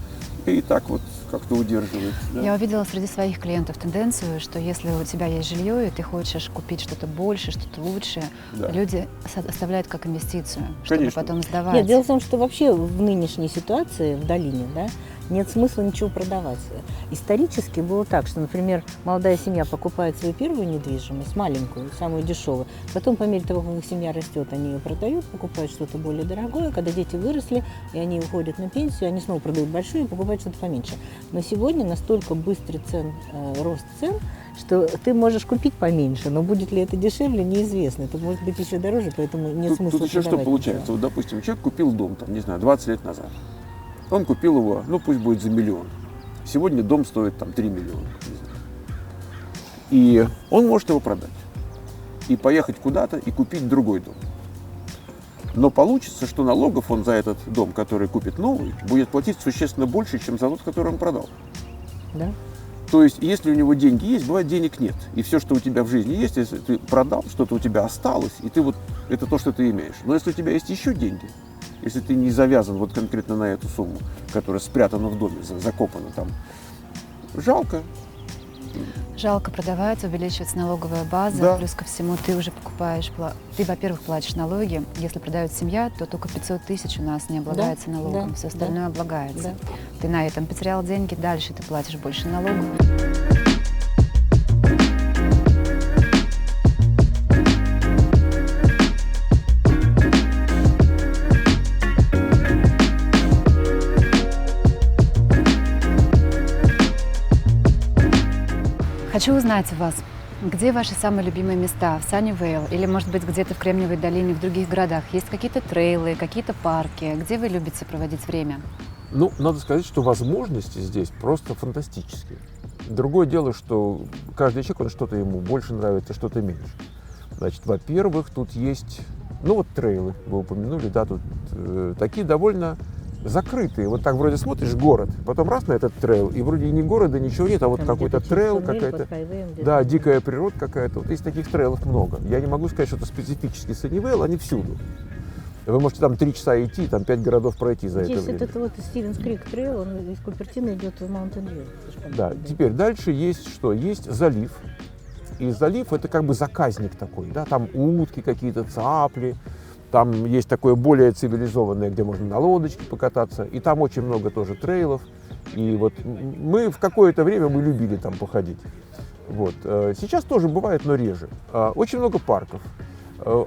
И так вот как-то удерживает. Да. Я увидела среди своих клиентов тенденцию, что если у тебя есть жилье, и ты хочешь купить что-то больше, что-то лучше, Да. люди оставляют как инвестицию, чтобы Конечно. потом сдавать. Нет, дело в том, что вообще в нынешней ситуации в долине, да, нет смысла ничего продавать. Исторически было так, что, например, молодая семья покупает свою первую недвижимость, маленькую, самую дешевую, потом по мере того, как их семья растет, они ее продают, покупают что-то более дорогое, когда дети выросли, и они уходят на пенсию, они снова продают большую и покупают что-то поменьше. Но сегодня настолько быстрый рост цен, что ты можешь купить поменьше, но будет ли это дешевле, неизвестно. Это может быть еще дороже, поэтому нет смысла Тут еще что продавать получается? ничего. Вот, допустим, человек купил дом, там, не знаю, 20 лет назад. Он купил его, ну пусть будет за 1 миллион. Сегодня дом стоит там 3 миллиона. Не знаю. И он может его продать. И поехать куда-то и купить другой дом. Но получится, что налогов он за этот дом, который купит новый, будет платить существенно больше, чем за тот, который он продал. Да? То есть, если у него деньги есть, бывает денег нет. И все, что у тебя в жизни есть, если ты продал, что-то у тебя осталось, и ты вот это то, что ты имеешь. Но если у тебя есть еще деньги, если ты не завязан вот конкретно на эту сумму, которая спрятана в доме, закопана там, жалко. Жалко продавать, увеличивается налоговая база, Да. плюс ко всему ты уже покупаешь, ты, во-первых, платишь налоги, если продает семья, то только 500 тысяч у нас не облагается налогом, да, все остальное облагается. да. Ты на этом потерял деньги, дальше ты платишь больше налогов. Хочу узнать у вас, где ваши самые любимые места в Саннивейл или, может быть, где-то в Кремниевой долине, в других городах? Есть какие-то трейлы, какие-то парки? Где вы любите проводить время? Ну, надо сказать, что возможности здесь просто фантастические. Другое дело, что каждый человек, он что-то ему больше нравится, что-то меньше. Значит, во-первых, тут есть, ну вот трейлы, вы упомянули, да, тут такие довольно закрытые. Вот так вроде смотришь город, потом раз на этот трейл, и вроде и ни города, ничего нет, а вот Там какой-то где-то трейл, через туннель какая-то, под хайвеем где-то. да, дикая природа какая-то. Вот из таких трейлов много. Я не могу сказать, что это специфический Саннивейл, они всюду. Вы можете там 3 часа идти, там 5 городов пройти за это Есть время. вот это вот Стивенс Крик трейл, он из Купертино идет в Маунтин-Вью. Да, теперь дальше есть что? Есть залив. И залив — это как бы заказник такой, да, там утки какие-то, цапли, там есть такое более цивилизованное, где можно на лодочке покататься, и там очень много тоже трейлов. И вот мы в какое-то время мы любили там походить. Вот. Сейчас тоже бывает, но реже. Очень много парков.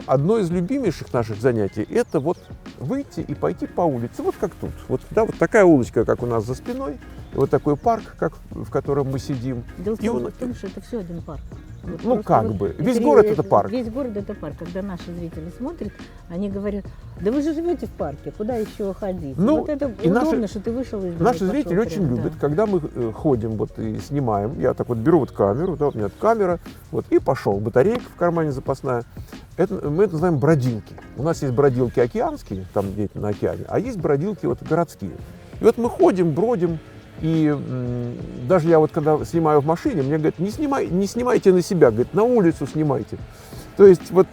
Одно из любимейших наших занятий — это вот выйти и пойти по улице, вот как тут. Вот, да, вот такая улочка, как у нас за спиной, и вот такой парк, как, в котором мы сидим. Дело в И том, что это все один парк. Вот ну, просто как вот бы. Весь город это парк. Весь город это парк. Когда наши зрители смотрят, они говорят: да вы же живете в парке, куда еще ходить? Ну, вот это и удобно, что ты вышел из дома. Наши зрители очень любят, когда мы ходим вот и снимаем. Я так вот беру вот камеру, да, у меня камера, вот, и пошел. Батарейка в кармане запасная. Мы это называем бродилки. У нас есть бродилки океанские, там где-то на океане, а есть бродилки вот городские. И вот мы ходим, бродим. И даже я вот когда снимаю в машине, мне говорят: не снимайте на себя, говорят, на улицу снимайте. То есть вот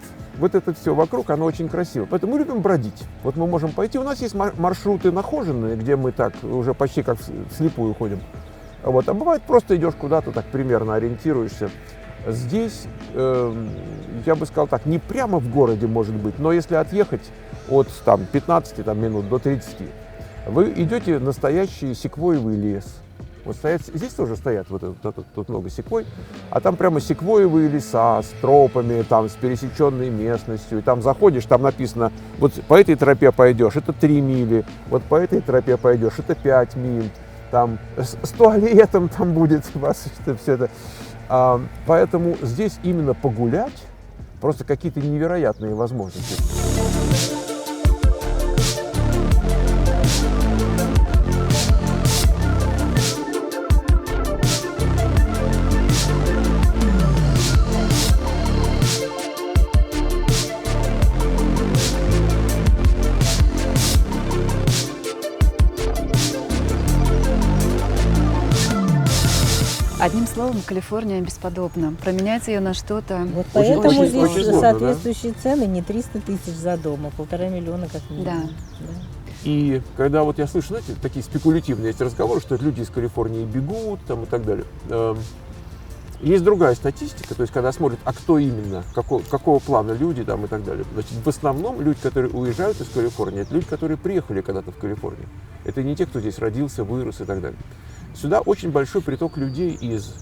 это все вокруг, оно очень красиво. Поэтому мы любим бродить. Вот мы можем пойти, у нас есть маршруты нахоженные, где мы так уже почти как вслепую ходим. Вот. А бывает, просто идешь куда-то, так примерно ориентируешься. Здесь, я бы сказал так, не прямо в городе может быть, но если отъехать от там, 15 минут до 30, вы идете в настоящий секвоевый лес. Вот здесь тоже стоят тут много секвой, а там прямо секвоевые леса с тропами, там, с пересеченной местностью. И там заходишь, там написано, вот по этой тропе пойдешь, это 3 мили, вот по этой тропе пойдешь, это 5 миль. Там с туалетом там будет у вас все это. Поэтому здесь именно погулять просто какие-то невероятные возможности. Одним словом, Калифорния бесподобна. Променять ее на что-то Вот Очень- поэтому очень здесь сложно, соответствующие цены не 300 тысяч за дом, а 1,5 миллиона как минимум. Да. И когда вот я слышу, знаете, такие спекулятивные есть разговоры, что люди из Калифорнии бегут там, и так далее. Есть другая статистика, то есть когда смотрят, а кто именно, какого плана люди там, и так далее. Значит, в основном люди, которые уезжают из Калифорнии, это люди, которые приехали когда-то в Калифорнию. Это не те, кто здесь родился, вырос и так далее. Сюда очень большой приток людей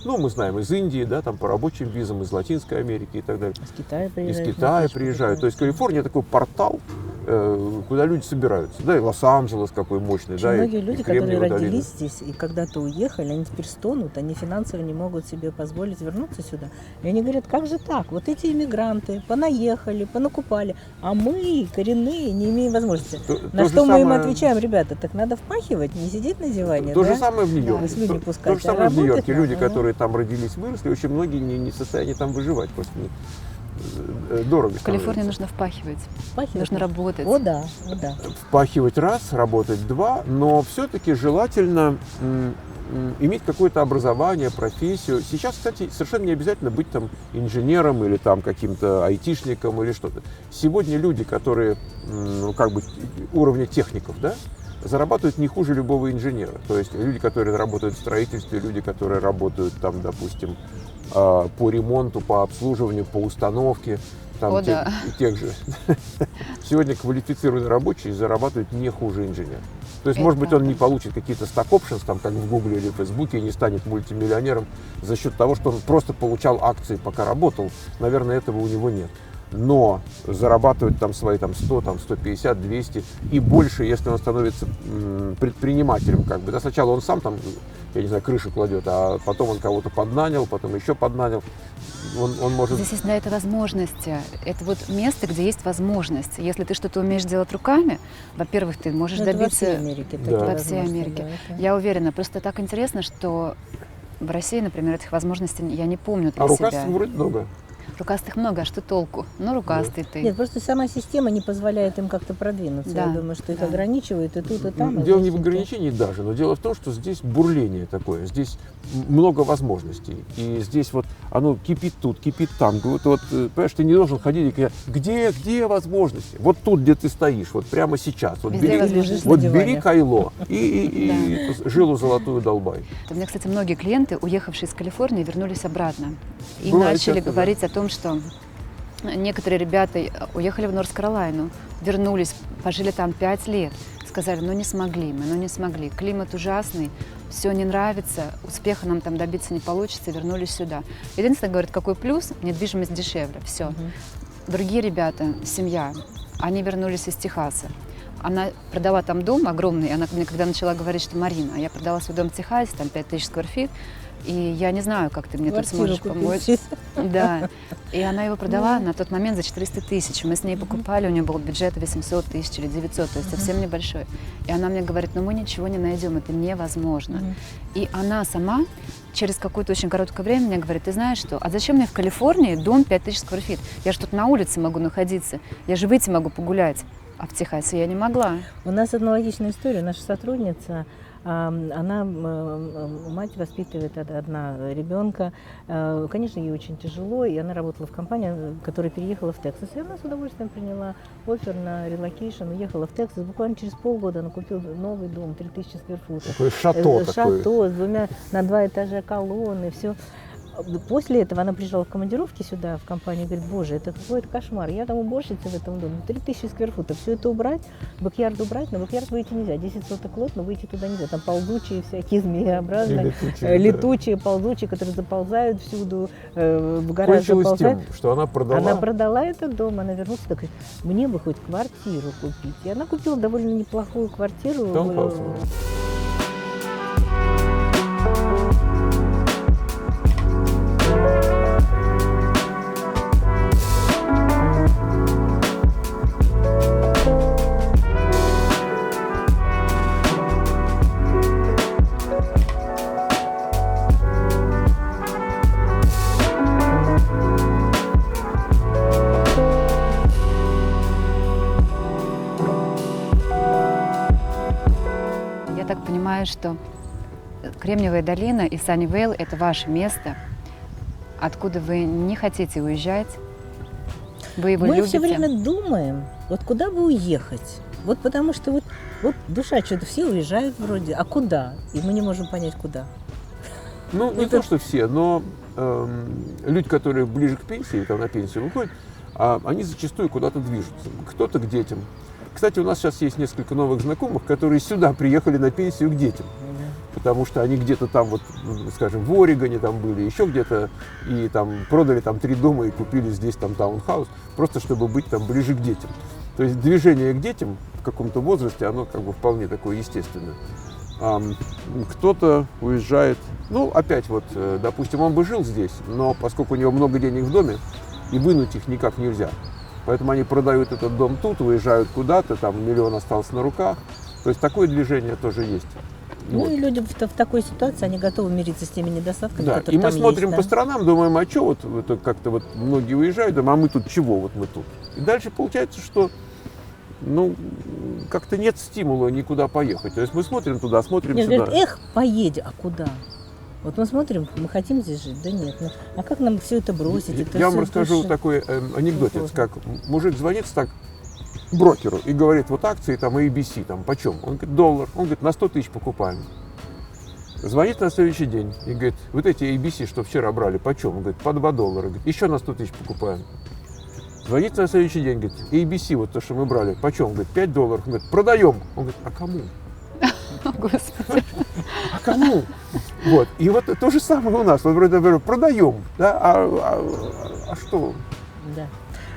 мы знаем, из Индии, да, там по рабочим визам, из Латинской Америки и так далее. Из Китая приезжают. Из Китая приезжают. То есть Калифорния такой портал, куда люди собираются. Да, и Лос-Анджелес какой мощный, Очень да, многие и люди, которые Кремниевая долина. родились здесь и когда-то уехали, они теперь стонут, они финансово не могут себе позволить вернуться сюда. И они говорят, как же так? Вот эти иммигранты понаехали, понакупали, а мы, коренные, не имеем возможности. На То что же мы им самое- отвечаем, ребята, так надо впахивать, не сидеть на диване, То да? же самое в Да, Нью-Йорке. слюни То пускать, же самое а в Нью-Йорке. работать Люди, надо, да. которые там родились, выросли, очень многие не в состоянии там выживать. Просто дорого В Калифорнии становится. нужно впахивать, Впахивать. нужно работать. О, да, о, да. Впахивать раз, работать два, но все-таки желательно иметь какое-то образование, профессию. Сейчас, кстати, совершенно не обязательно быть там инженером или там каким-то айтишником или что-то. Сегодня люди, которые уровня техников, да, зарабатывают не хуже любого инженера. То есть люди, которые работают в строительстве, люди, которые работают там, допустим, по ремонту, по обслуживанию, по установке, там, О, да. тех же. Сегодня квалифицированный рабочий зарабатывает не хуже инженера. То есть, Это может быть, он правда. не получит какие-то stock-options, там, как в Гугле или в Фейсбуке, и не станет мультимиллионером за счет того, что он просто получал акции, пока работал. Наверное, этого у него нет. Но зарабатывать там свои 100, 150, 200 и больше, если он становится предпринимателем. Да, сначала он сам крышу кладет, а потом он кого-то поднанял, потом еще поднанял. Он может... Здесь есть на это возможности. Это вот место, где есть возможность. Если ты что-то умеешь делать руками, во-первых, ты можешь Ну, это во добиться... всей Америке Да. такие Во всей возможности, Америке. да, это- Я уверена. Просто так интересно, что в России, например, этих возможностей я не помню для А себя. рукастых вроде много. Рукастых много, а что толку? Ну, рукастый ты. Нет, просто сама система не позволяет им как-то продвинуться. Да, Я думаю, что их да. ограничивают и тут, и там. и Дело не здесь, в и ограничении даже, но дело в том, что здесь бурление такое, здесь много возможностей. И здесь вот оно кипит тут, кипит там. Понимаешь, ты не должен ходить и говорить, где возможности? Вот тут, где ты стоишь, вот прямо сейчас. Вот Везде бери, возможности. вот на бери диване. кайло и жилу золотую долбай. У меня, кстати, многие клиенты, уехавшие из Калифорнии, вернулись обратно. И Бывает начали часто, да. говорить о том, что некоторые ребята уехали в Норс-Каролайну, вернулись, пожили там 5 лет. Сказали, не смогли мы, не смогли. Климат ужасный, все не нравится, успеха нам там добиться не получится, вернулись сюда. Единственное, говорит, какой плюс, недвижимость дешевле, все. Мгм. Другие ребята, семья, они вернулись из Техаса. Она продала там дом огромный, она мне когда начала говорить, что Марина, я продала свой дом в Техасе, там 5000 сквер-фит, и я не знаю, как ты мне тут Квартиру сможешь купить. помочь. Да. И она его продала на тот момент за 400 тысяч. Мы с ней покупали, у нее был бюджет 800 тысяч или 900, то есть совсем небольшой. И она мне говорит, мы ничего не найдем, это невозможно. Мгм. И она сама через какое-то очень короткое время мне говорит, ты знаешь что, а зачем мне в Калифорнии дом 5000 сквер-фит? Я же тут на улице могу находиться, я же выйти могу погулять. А в Техасе я не могла. У нас аналогичная история. Наша сотрудница, она, мать воспитывает одна ребенка. Конечно, ей очень тяжело, и она работала в компании, которая переехала в Тексас. И она с удовольствием приняла оффер на релокейшн, уехала в Тексас. Буквально через полгода она купила новый дом, 3000 сквер-футов. Такое шато такое. Шато с на 2 этажа колонны, все. После этого она приезжала в командировке сюда, в компанию, и говорит, боже, это какой-то кошмар. Я там уборщица в этом доме, 3000 скверфутов. Все это убрать, бэк-ярд убрать, на бэк-ярд выйти нельзя. 10 соток лот, но выйти туда нельзя. Там ползучие всякие змееобразные, летучие, ползучие, которые заползают всюду, в гараж Кончилось заползают. тем, что она продала. Она продала этот дом, она вернулась, так говорит, мне бы хоть квартиру купить. И она купила довольно неплохую квартиру. Таунхаус. Я так понимаю, что Кремниевая долина и Саннивейл – это ваше место, откуда вы не хотите уезжать, вы его Мы любите. все время думаем, вот куда бы уехать. Вот потому что вот душа что-то, все уезжают вроде, а куда? И мы не можем понять, куда. Ну, не то, что все, но люди, которые ближе к пенсии, там на пенсию выходят, они зачастую куда-то движутся. Кто-то к детям. Кстати, у нас сейчас есть несколько новых знакомых, которые сюда приехали на пенсию к детям. Потому что они где-то там, вот, скажем, в Орегоне там были, еще где-то, и там продали там 3 дома и купили здесь там таунхаус, просто чтобы быть там ближе к детям. То есть движение к детям в каком-то возрасте, оно как бы вполне такое естественное. Кто-то уезжает, ну, опять вот, допустим, он бы жил здесь, но поскольку у него много денег в доме, и вынуть их никак нельзя. Поэтому они продают этот дом тут, уезжают куда-то, там миллион остался на руках. То есть такое движение тоже есть. Ну Вот. и люди в такой ситуации, они готовы мириться с теми недостатками, Да, которые и мы там смотрим есть, по да. сторонам, думаем, а что вот это как-то вот многие уезжают, думаем, а мы тут чего, вот мы тут. И дальше получается, что ну, как-то нет стимула никуда поехать. То есть мы смотрим туда, смотрим Нет, сюда. говорят, эх, поедем, а куда? Вот мы смотрим, мы хотим здесь жить, да нет. Ну, а как нам все это бросить? Это Я вам всё расскажу души. такой анекдотец, Сложно. как мужик звонит так брокеру и говорит, вот акции там ABC, там почем? Он говорит, $1. Он говорит, на 100 тысяч покупаем. Звонит на следующий день и говорит, вот эти ABC, что вчера брали, почем? Он говорит, по $2. Говорит, еще на 100 тысяч покупаем. Звонит на следующий день, говорит, ABC, вот то, что мы брали, почем? Говорит, $5. Он говорит, продаем. Он говорит, а кому? Господи. А кому? Вот. И вот то же самое у нас. Вот вроде говорю, продаем, да, а что? Да.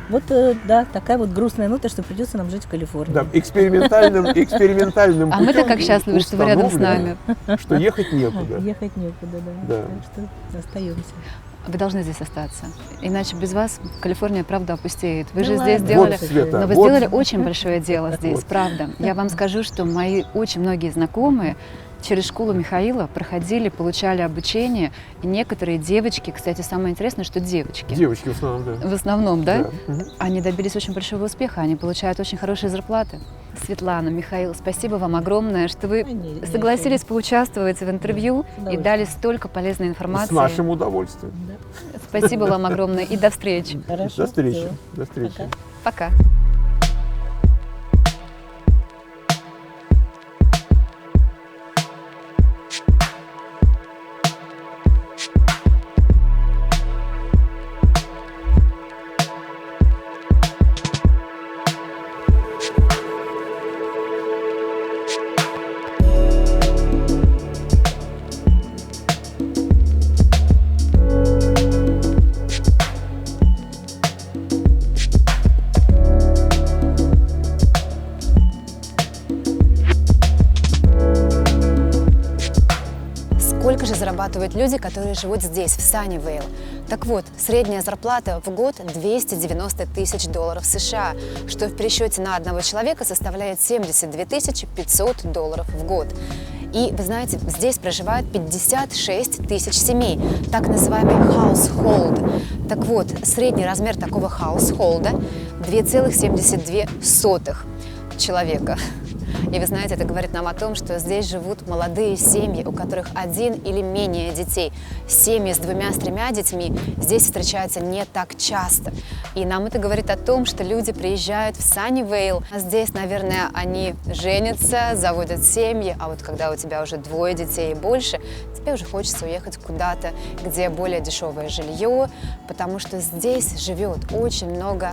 Вот, да, такая вот грустная нота, что придется нам жить в Калифорнии. Да, экспериментальным А путем мы-то как счастливы, что вы рядом с нами. установлено, что ехать некуда. Ехать некуда, да. Да. Так что остаемся. Вы должны здесь остаться. Иначе без вас Калифорния, правда, опустеет. Вы же Да здесь ладно. сделали... Вот, Света, Но вы вот. сделали очень большое дело здесь, Вот. правда. Я вам скажу, что мои очень многие знакомые через школу Михаила проходили, получали обучение. И некоторые девочки, кстати, самое интересное, что девочки, Девочки в основном, да. в основном, да, Мгм. они добились очень большого успеха, они получают очень хорошие зарплаты. Светлана, Михаил, спасибо вам огромное, что вы Не, согласились поучаствовать в интервью С и удовольствием. дали столько полезной информации. С нашим удовольствием. Да. Спасибо вам огромное и до встречи. Хорошо. До встречи. всё. До встречи. Пока. Пока. Сколько же зарабатывают люди, которые живут здесь, в Саннивейл? Так вот, средняя зарплата в год $290 тысяч США, что в пересчете на одного человека составляет $72 500 в год. И, вы знаете, здесь проживает 56 тысяч семей, так называемый household. Так вот, средний размер такого household 2,72 человека. И вы знаете, это говорит нам о том, что здесь живут молодые семьи, у которых один или менее детей. Семьи с 2-3 детьми здесь встречаются не так часто. И нам это говорит о том, что люди приезжают в Саннивейл, а здесь, наверное, они женятся, заводят семьи, а вот когда у тебя уже 2 детей и больше, тебе уже хочется уехать куда-то, где более дешевое жилье, потому что здесь живет очень много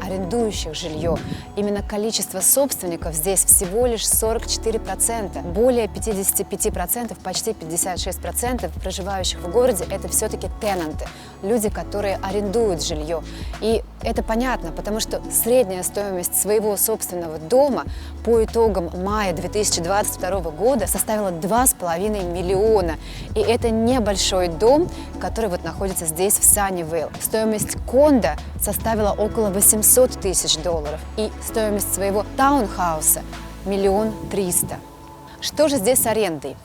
арендующих жилье. Именно количество собственников здесь всего лишь 44%. Более 55%, почти 56% проживающих в городе – это все-таки тенанты, люди, которые арендуют жилье. И это понятно, потому что средняя стоимость своего собственного дома по итогам мая 2022 года составила 2,5 миллиона. И это небольшой дом, который вот находится здесь, в Саннивейл. Стоимость кондо составила около $800 тысяч. И стоимость своего таунхауса – $1 300 000. Что же здесь с арендой?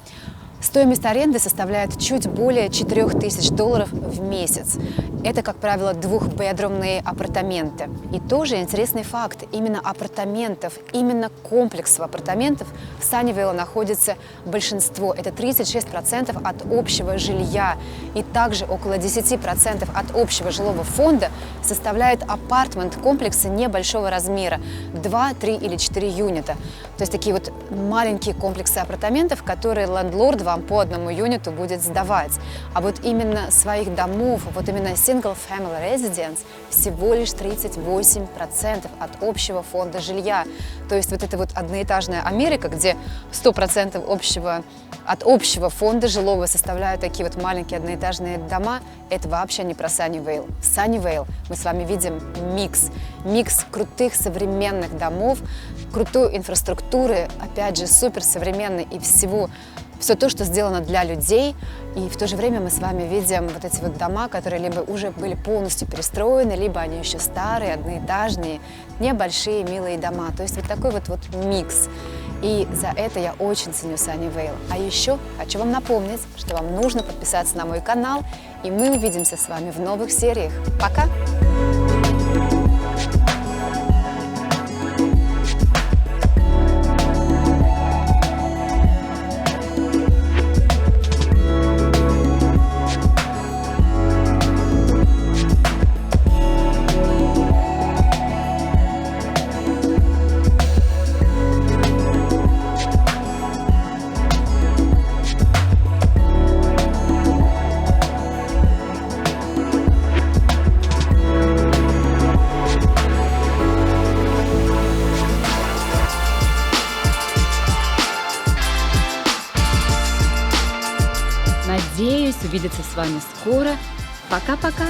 Стоимость аренды составляет чуть более $4000 в месяц. Это, как правило, 2-бедрумные апартаменты. И тоже интересный факт. Именно апартаментов, именно комплексов апартаментов в Саннивейле находится большинство. Это 36% от общего жилья. И также около 10% от общего жилого фонда составляют апартмент-комплексы небольшого размера. 2, 3 или 4 юнита. То есть такие вот маленькие комплексы апартаментов, которые лендлорд вам по одному юниту будет сдавать. А вот именно своих домов, вот именно single family residence всего лишь 38% от общего фонда жилья. То есть вот это вот одноэтажная Америка, где 100% от общего фонда жилого составляют такие вот маленькие одноэтажные дома, это вообще не про Саннивейл. В Саннивейл мы с вами видим микс крутых современных домов, крутой инфраструктуры, опять же, суперсовременной и все то, что сделано для людей. И в то же время мы с вами видим вот эти вот дома, которые либо уже были полностью перестроены, либо они еще старые, одноэтажные, небольшие, милые дома. То есть вот такой вот микс. И за это я очень ценю Саннивейл. А еще хочу вам напомнить, что вам нужно подписаться на мой канал, и мы увидимся с вами в новых сериях. Пока! Надеюсь увидеться с вами скоро. Пока-пока!